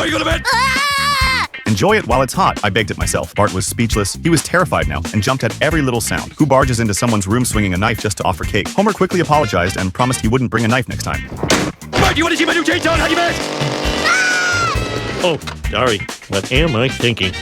are you going to bed? Enjoy it while it's hot, I begged it myself. Bart was speechless. He was terrified now and jumped at every little sound. Who barges into someone's room swinging a knife just to offer cake? Homer quickly apologized and promised he wouldn't bring a knife next time. Bart, you want to see my new chainsaw? How you best? Oh, sorry. What am I thinking?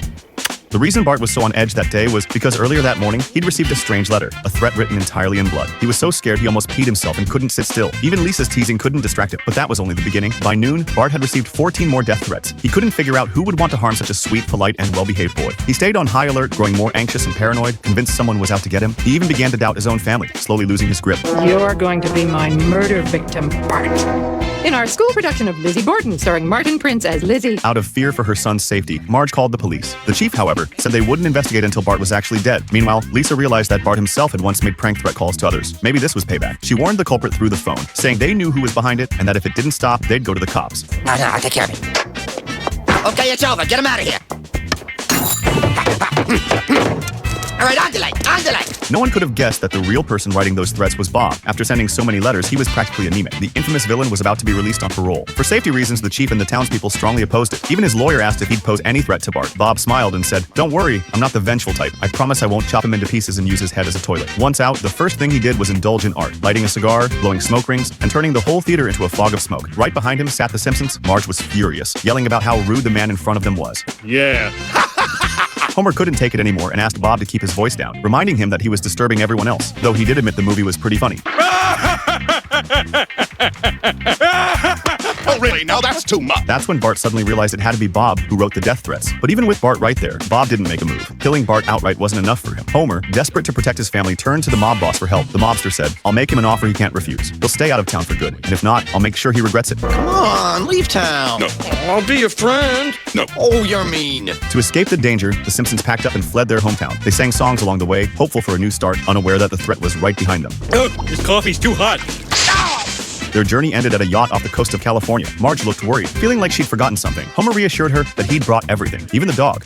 The reason Bart was so on edge that day was because earlier that morning, he'd received a strange letter, a threat written entirely in blood. He was so scared he almost peed himself and couldn't sit still. Even Lisa's teasing couldn't distract him, but that was only the beginning. By noon, Bart had received 14 more death threats. He couldn't figure out who would want to harm such a sweet, polite, and well-behaved boy. He stayed on high alert, growing more anxious and paranoid, convinced someone was out to get him. He even began to doubt his own family, slowly losing his grip. You're going to be my murder victim, Bart. In our school production of Lizzie Borden, starring Martin Prince as Lizzie. Out of fear for her son's safety, Marge called the police. The chief, however, said they wouldn't investigate until Bart was actually dead. Meanwhile, Lisa realized that Bart himself had once made prank threat calls to others. Maybe this was payback. She warned the culprit through the phone, saying they knew who was behind it and that if it didn't stop, they'd go to the cops. No, I'll take care of it. Okay, it's over. Get him out of here. All right, on delay. No one could have guessed that the real person writing those threats was Bob. After sending so many letters, he was practically anemic. The infamous villain was about to be released on parole. For safety reasons, the chief and the townspeople strongly opposed it. Even his lawyer asked if he'd pose any threat to Bart. Bob smiled and said, "Don't worry, I'm not the vengeful type. I promise I won't chop him into pieces and use his head as a toilet." Once out, the first thing he did was indulge in art, lighting a cigar, blowing smoke rings, and turning the whole theater into a fog of smoke. Right behind him sat the Simpsons. Marge was furious, yelling about how rude the man in front of them was. Yeah. Homer couldn't take it anymore and asked Bob to keep his voice down, reminding him that he was disturbing everyone else, though he did admit the movie was pretty funny. Oh, really? Now that's too much. That's when Bart suddenly realized it had to be Bob who wrote the death threats. But even with Bart right there, Bob didn't make a move. Killing Bart outright wasn't enough for him. Homer, desperate to protect his family, turned to the mob boss for help. The mobster said, "I'll make him an offer he can't refuse. He'll stay out of town for good, and if not, I'll make sure he regrets it." Come on, leave town. No. I'll be your friend. No. Oh, you're mean. To escape the danger, the Simpsons packed up and fled their hometown. They sang songs along the way, hopeful for a new start, unaware that the threat was right behind them. Oh, this coffee's too hot. Their journey ended at a yacht off the coast of California. Marge looked worried, feeling like she'd forgotten something. Homer reassured her that he'd brought everything, even the dog.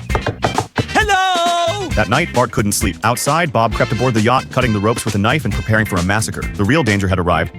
Hello! That night, Bart couldn't sleep. Outside, Bob crept aboard the yacht, cutting the ropes with a knife and preparing for a massacre. The real danger had arrived.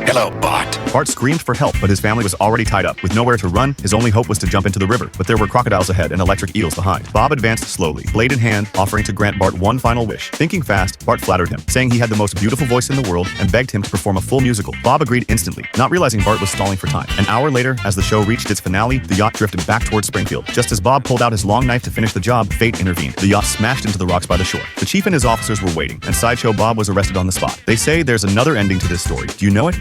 Hello, Bart. Bart screamed for help, but his family was already tied up. With nowhere to run, his only hope was to jump into the river, but there were crocodiles ahead and electric eels behind. Bob advanced slowly, blade in hand, offering to grant Bart one final wish. Thinking fast, Bart flattered him, saying he had the most beautiful voice in the world and begged him to perform a full musical. Bob agreed instantly, not realizing Bart was stalling for time. An hour later, as the show reached its finale, the yacht drifted back towards Springfield. Just as Bob pulled out his long knife to finish the job, fate intervened. The yacht smashed into the rocks by the shore. The chief and his officers were waiting, and Sideshow Bob was arrested on the spot. They say there's another ending to this story. Do you know it?